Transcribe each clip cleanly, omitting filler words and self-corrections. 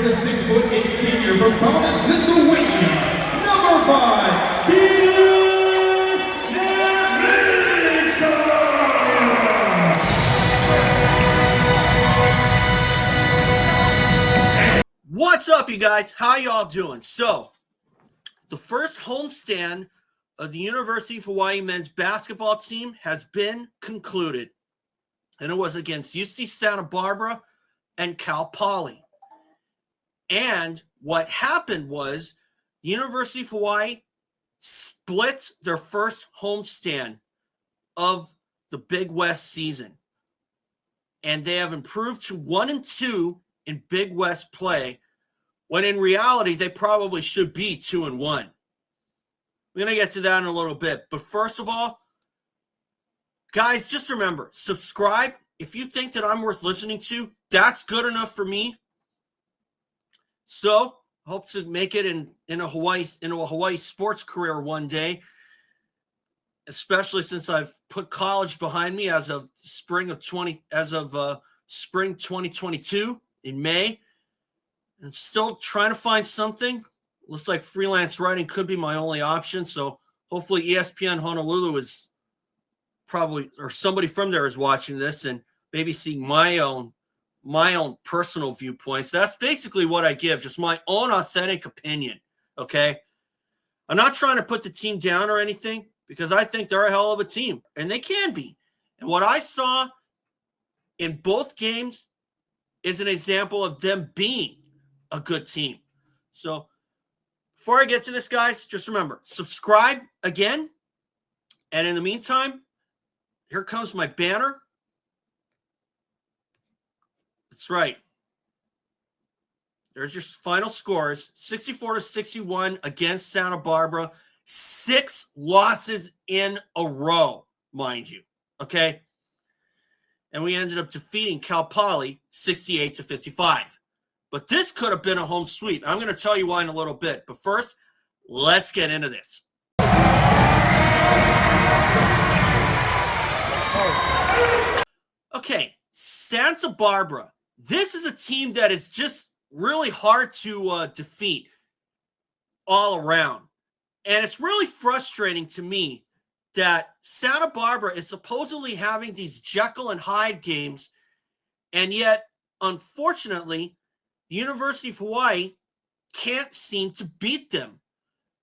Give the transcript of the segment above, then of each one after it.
is a 6'8" senior from Providence, Lithuania, number 5, Gytis Nemeiksa. What's up, you guys? How y'all doing? So, the first homestand of the University of Hawaii men's basketball team has been concluded, and it was against UC Santa Barbara and Cal Poly. And what happened was the University of Hawaii split their first homestand of the Big West season, and they have improved to 1-2 in Big West play, when in reality they probably should be 2-1. We're going to get to that in a little bit. But first of all, guys, just remember, subscribe. If you think that I'm worth listening to, that's good enough for me. So, hope to make it in a Hawaii sports career one day, especially since I've put college behind me as of spring 2022 in May. And still trying to find something. Looks like freelance writing could be my only option. So hopefully ESPN Honolulu is probably, or somebody from there is watching this and maybe seeing my own personal viewpoints. That's basically what I give, just my own authentic opinion. Okay. I'm not trying to put the team down or anything, because I think they're a hell of a team, and they can be. And what I saw in both games is an example of them being a good team. So before I get to this, guys, just remember, subscribe again. And in the meantime, here comes my banner. That's right. There's your final scores. 64-61 against Santa Barbara. 6 losses in a row, mind you. Okay? And we ended up defeating Cal Poly 68-55. But this could have been a home sweep. I'm going to tell you why in a little bit. But first, let's get into this. Okay, Santa Barbara. This is a team that is just really hard to defeat all around. And it's really frustrating to me that Santa Barbara is supposedly having these Jekyll and Hyde games, and yet, unfortunately, the University of Hawaii can't seem to beat them.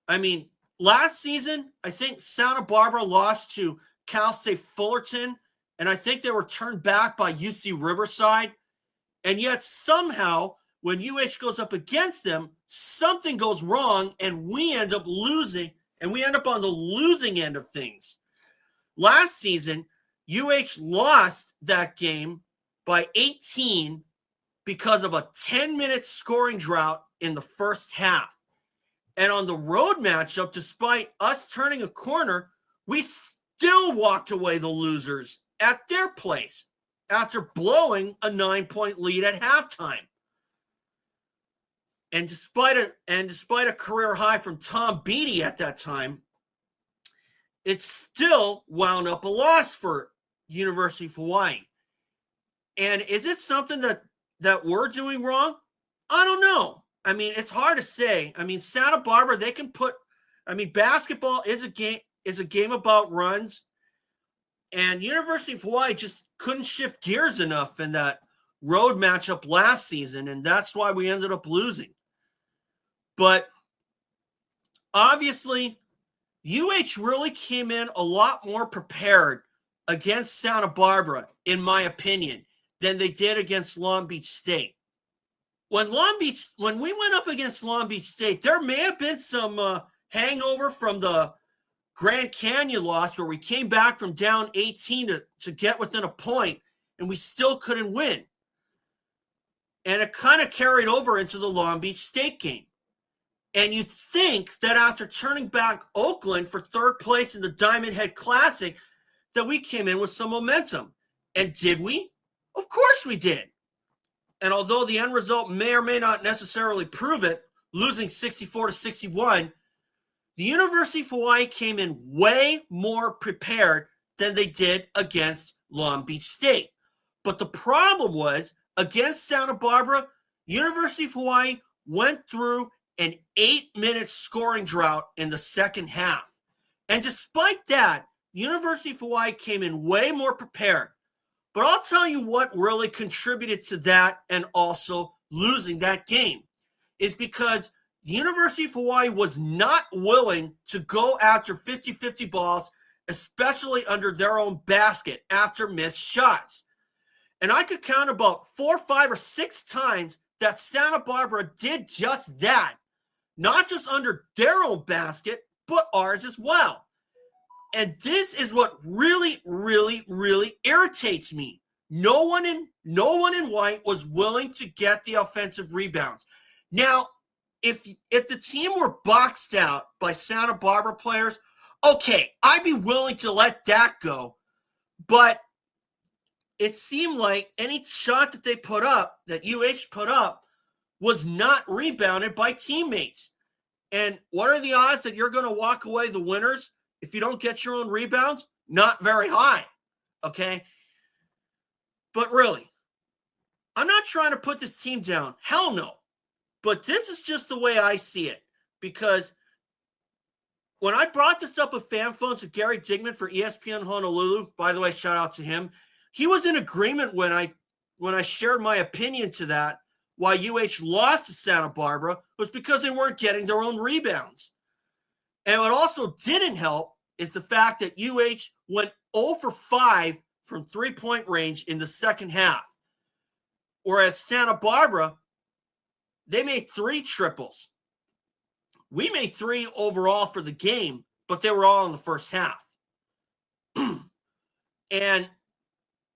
I mean, last season, I think Santa Barbara lost to Cal State Fullerton, and I think they were turned back by UC Riverside. And yet somehow, when UH goes up against them, something goes wrong, and we end up losing, and we end up on the losing end of things. Last season, UH lost that game by 18 because of a 10-minute scoring drought in the first half. And on the road matchup, despite us turning a corner, we still walked away the losers at their place after blowing a 9-point lead at halftime. And despite a career high from Tom Beatty at that time, it still wound up a loss for University of Hawaii. And is it something that we're doing wrong? I don't know. I mean, it's hard to say. I mean, Santa Barbara, they can put, I mean, basketball is a game about runs. And University of Hawaii just couldn't shift gears enough in that road matchup last season, and that's why we ended up losing. But obviously, UH really came in a lot more prepared against Santa Barbara, in my opinion, than they did against Long Beach State. When we went up against Long Beach State, there may have been some hangover from the Grand Canyon loss, where we came back from down 18 to get within a point, and we still couldn't win. And it kind of carried over into the Long Beach State game. And you'd think that after turning back Oakland for third place in the Diamond Head Classic, that we came in with some momentum. And did we? Of course we did. And although the end result may or may not necessarily prove it, losing 64-61, the University of Hawaii came in way more prepared than they did against Long Beach State. But the problem was, against Santa Barbara, University of Hawaii went through an 8-minute scoring drought in the second half. And despite that, University of Hawaii came in way more prepared. But I'll tell you what really contributed to that and also losing that game is because the University of Hawaii was not willing to go after 50-50 balls, especially under their own basket after missed shots. And I could count about 4, 5, or 6 times that Santa Barbara did just that, not just under their own basket, but ours as well. And this is what really, really, really irritates me. No one in white was willing to get the offensive rebounds. Now, if the team were boxed out by Santa Barbara players, okay, I'd be willing to let that go. But it seemed like any shot that they put up, that UH put up, was not rebounded by teammates. And what are the odds that you're going to walk away the winners if you don't get your own rebounds? Not very high, okay? But really, I'm not trying to put this team down. Hell no. But this is just the way I see it. Because when I brought this up with Fan Phones with Gary Digman for ESPN Honolulu, by the way, shout out to him, he was in agreement when I shared my opinion to that. Why UH lost to Santa Barbara was because they weren't getting their own rebounds. And what also didn't help is the fact that UH went 0 for 5 from three-point range in the second half. Whereas Santa Barbara, they made 3 triples. We made 3 overall for the game, but they were all in the first half.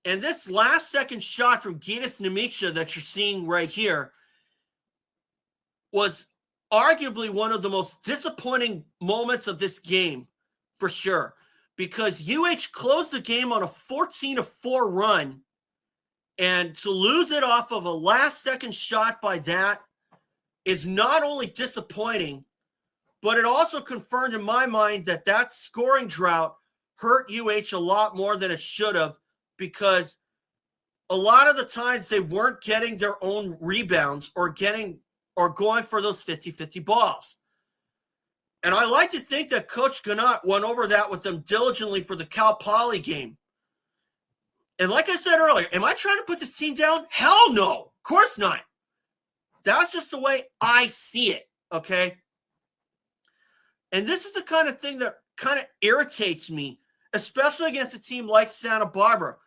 And this last second shot from Gytis Nemeiksa that you're seeing right here was arguably one of the most disappointing moments of this game, for sure, because UH closed the game on a 14-4 run, and to lose it off of a last-second shot by that is not only disappointing, but it also confirmed in my mind that that scoring drought hurt UH a lot more than it should have, because a lot of the times they weren't getting their own rebounds or going for those 50-50 balls. And I like to think that Coach Gannett went over that with them diligently for the Cal Poly game. And like I said earlier, am I trying to put this team down? Hell no. Of course not. That's just the way I see it, okay? And this is the kind of thing that kind of irritates me, especially against a team like Santa Barbara.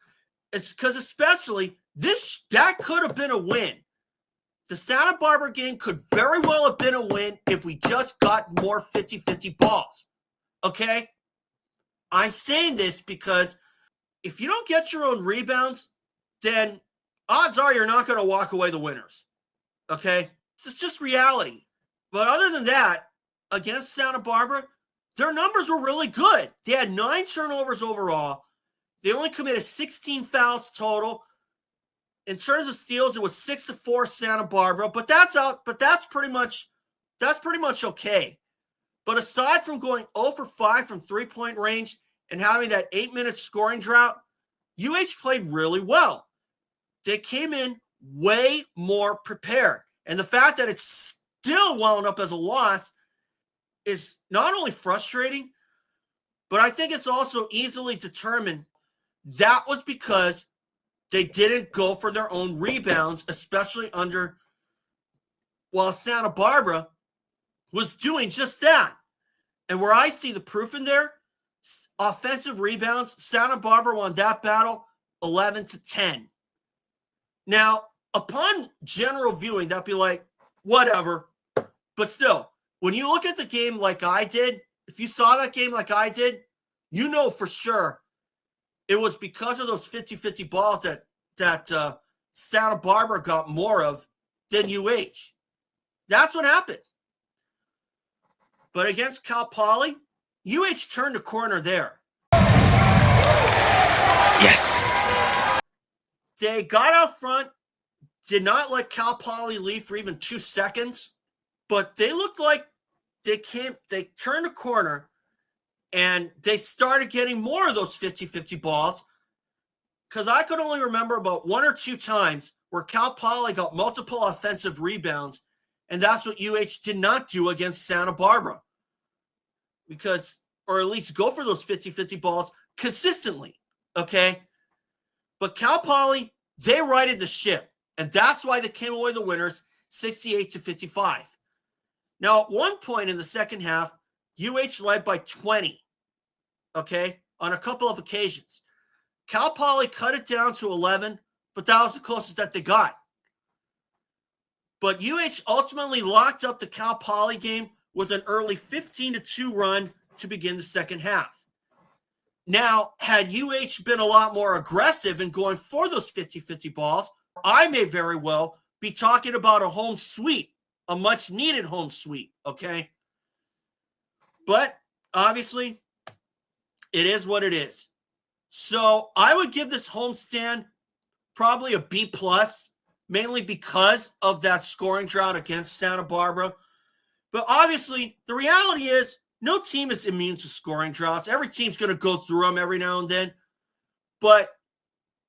It's because especially that could have been a win. The Santa Barbara game could very well have been a win if we just got more 50-50 balls. Okay? I'm saying this because if you don't get your own rebounds, then odds are you're not going to walk away the winners. Okay? It's just reality. But other than that, against Santa Barbara, their numbers were really good. They had 9 turnovers overall. They only committed 16 fouls total. In terms of steals, it was 6-4 Santa Barbara, but that's pretty much okay. But aside from going 0 for 5 from three-point range and having that 8-minute scoring drought, UH played really well. They came in way more prepared. And the fact that it's still wound up as a loss is not only frustrating, but I think it's also easily determined that was because they didn't go for their own rebounds, especially while Santa Barbara was doing just that. And where I see the proof in there, offensive rebounds, Santa Barbara won that battle 11-10. Now, upon general viewing, that'd be like, whatever. But still, when you look at the game like I did, if you saw that game like I did, you know for sure it was because of those 50-50 balls that Santa Barbara got more of than UH. That's what happened. But against Cal Poly, UH turned the corner there. Yes. They got out front, did not let Cal Poly lead for even 2 seconds, but they looked like they turned the corner, and they started getting more of those 50-50 balls, because I could only remember about 1 or 2 times where Cal Poly got multiple offensive rebounds, and that's what UH did not do against Santa Barbara. Because, or at least go for those 50-50 balls consistently, okay? But Cal Poly, they righted the ship, and that's why they came away the winners, 68-55. Now, at one point in the second half, UH led by 20, okay, on a couple of occasions. Cal Poly cut it down to 11, but that was the closest that they got. But UH ultimately locked up the Cal Poly game with an early 15-2 run to begin the second half. Now, had UH been a lot more aggressive in going for those 50-50 balls, I may very well be talking about a home sweep, a much-needed home sweep, okay? But, obviously, it is what it is. So, I would give this homestand probably a B+, mainly because of that scoring drought against Santa Barbara. But, obviously, the reality is, no team is immune to scoring droughts. Every team's going to go through them every now and then. But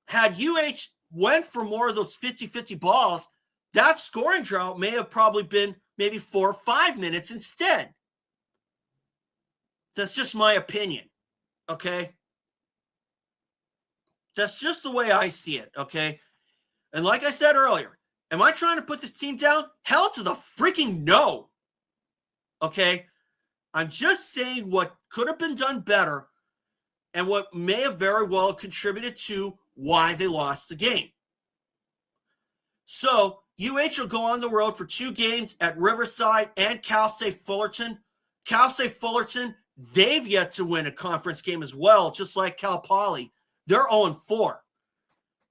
had UH went for more of those 50-50 balls, that scoring drought may have probably been maybe 4 or 5 minutes instead. That's just my opinion, okay? That's just the way I see it, okay? And like I said earlier, am I trying to put this team down? Hell to the freaking no, okay? I'm just saying what could have been done better and what may have very well contributed to why they lost the game. So, UH will go on the road for 2 games at Riverside and Cal State Fullerton. Cal State Fullerton, they've yet to win a conference game as well, just like Cal Poly. They're 0-4.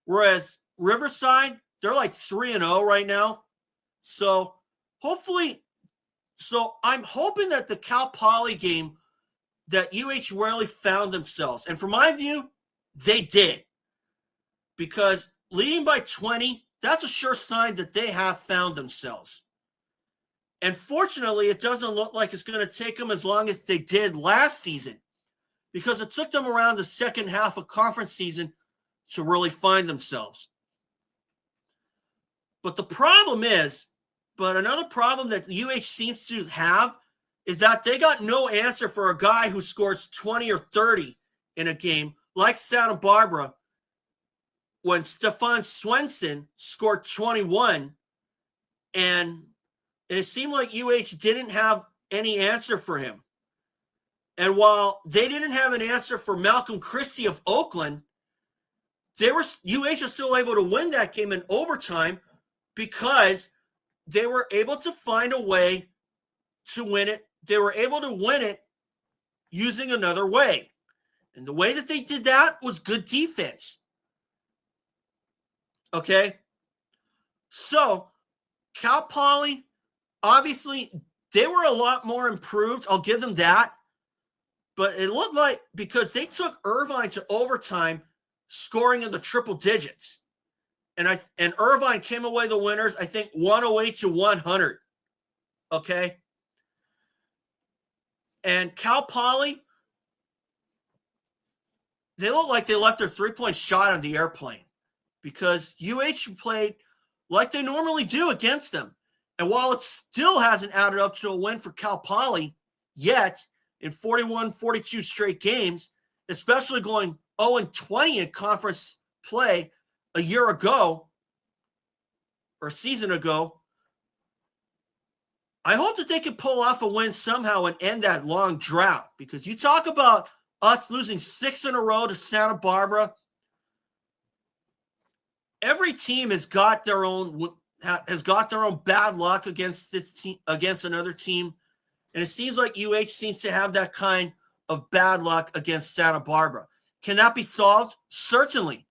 Whereas Riverside, they're like 3-0 right now. So, hopefully... So I'm hoping that the Cal Poly game that UH really found themselves. And from my view, they did. Because leading by 20, that's a sure sign that they have found themselves. And fortunately, it doesn't look like it's going to take them as long as they did last season. Because it took them around the second half of conference season to really find themselves. But the problem is, another problem that UH seems to have is that they got no answer for a guy who scores 20 or 30 in a game, like Santa Barbara, when Stefan Swenson scored 21, and it seemed like UH didn't have any answer for him. And while they didn't have an answer for Malcolm Christie of Oakland, UH was still able to win that game in overtime because they were able to find a way to win it. They were able to win it using another way. And the way that they did that was good defense. Okay? So, Cal Poly, obviously, they were a lot more improved. I'll give them that. But it looked like, because they took Irvine to overtime, scoring in the triple digits. And Irvine came away the winners, I think, 108-100. Okay? And Cal Poly, they look like they left their three-point shot on the airplane because UH played like they normally do against them. And while it still hasn't added up to a win for Cal Poly yet in 41-42 straight games, especially going 0-20 in conference play a year ago or a season ago, I hope that they can pull off a win somehow and end that long drought, because you talk about us losing 6 in a row to Santa Barbara. Every team has got their own bad luck against this team, against another team, and it seems like UH seems to have that kind of bad luck against Santa Barbara. Can that be solved? Certainly.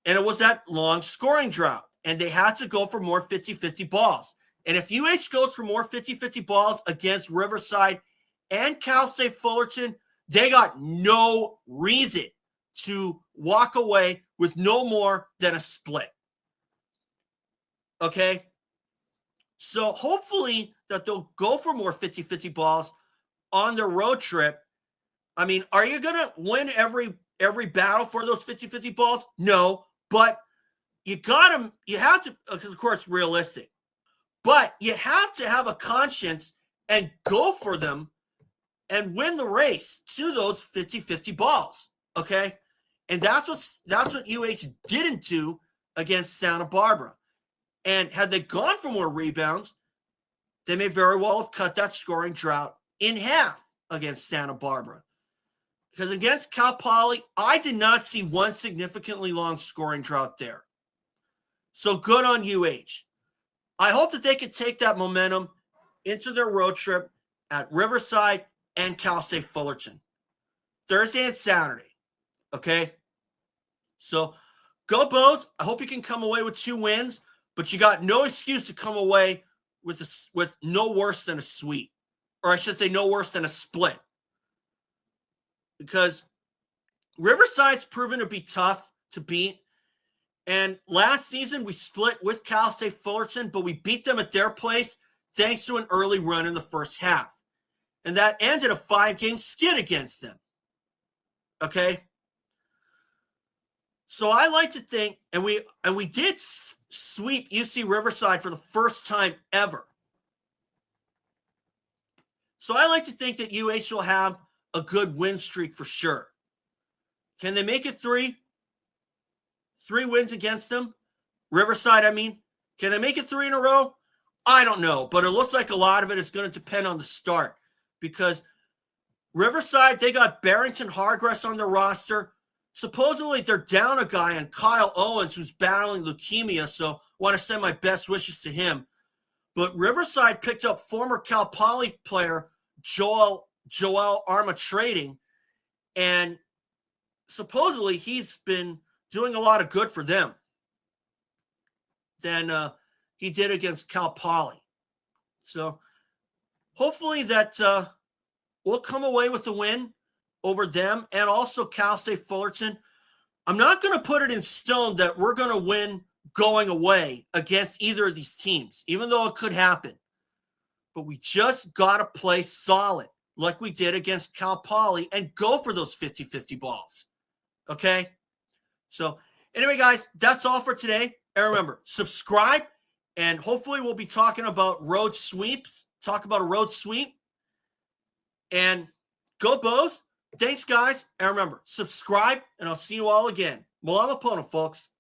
And it was that long scoring drought, and they had to go for more 50-50 balls. And if UH goes for more 50-50 balls against Riverside and Cal State Fullerton, they got no reason to walk away with no more than a split. Okay? So hopefully that they'll go for more 50-50 balls on their road trip. I mean, are you going to win every battle for those 50-50 balls? No, but you have to, because of course, realistic, but you have to have a conscience and go for them and win the race to those 50-50 balls. Okay. And that's what UH didn't do against Santa Barbara. And had they gone for more rebounds, they may very well have cut that scoring drought in half against Santa Barbara. Because against Cal Poly, I did not see one significantly long scoring drought there. So good on UH. I hope that they can take that momentum into their road trip at Riverside and Cal State Fullerton, Thursday and Saturday. Okay? So go Bows. I hope you can come away with 2 wins, but you got no excuse to come away with no worse than a sweep. Or I should say no worse than a split. Because Riverside's proven to be tough to beat. And last season, we split with Cal State Fullerton, but we beat them at their place thanks to an early run in the first half. And that ended a 5-game skid against them. Okay? So I like to think, and we did sweep UC Riverside for the first time ever. So I like to think that UH will have a good win streak for sure. Can they make it 3? 3 wins against them? Riverside, I mean. Can they make it 3 in a row? I don't know, but it looks like a lot of it is going to depend on the start because Riverside, they got Barrington Hargress on their roster. Supposedly, they're down a guy on Kyle Owens who's battling leukemia, so want to send my best wishes to him. But Riverside picked up former Cal Poly player Joel Arma Trading, and supposedly he's been doing a lot of good for them than he did against Cal Poly. So hopefully that we'll come away with the win over them and also Cal State Fullerton. I'm not going to put it in stone that we're going to win going away against either of these teams, even though it could happen. But we just got to play solid like we did against Cal Poly and go for those 50-50 balls. Okay? So anyway, guys, that's all for today. And remember, subscribe, and hopefully we'll be talking about road sweeps. Talk about a road sweep. And go Bows. Thanks, guys. And remember, subscribe, and I'll see you all again. Malama Pono, folks.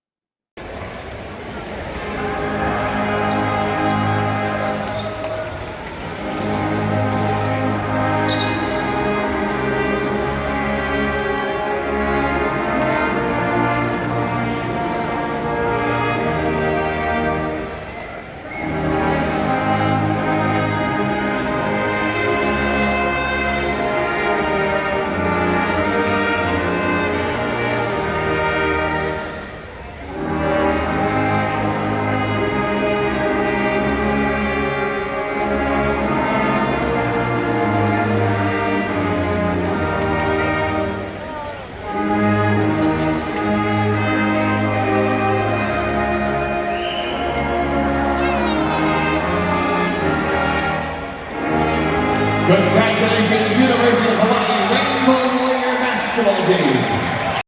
Congratulations, University of Hawaii Rainbow Warrior Basketball Team.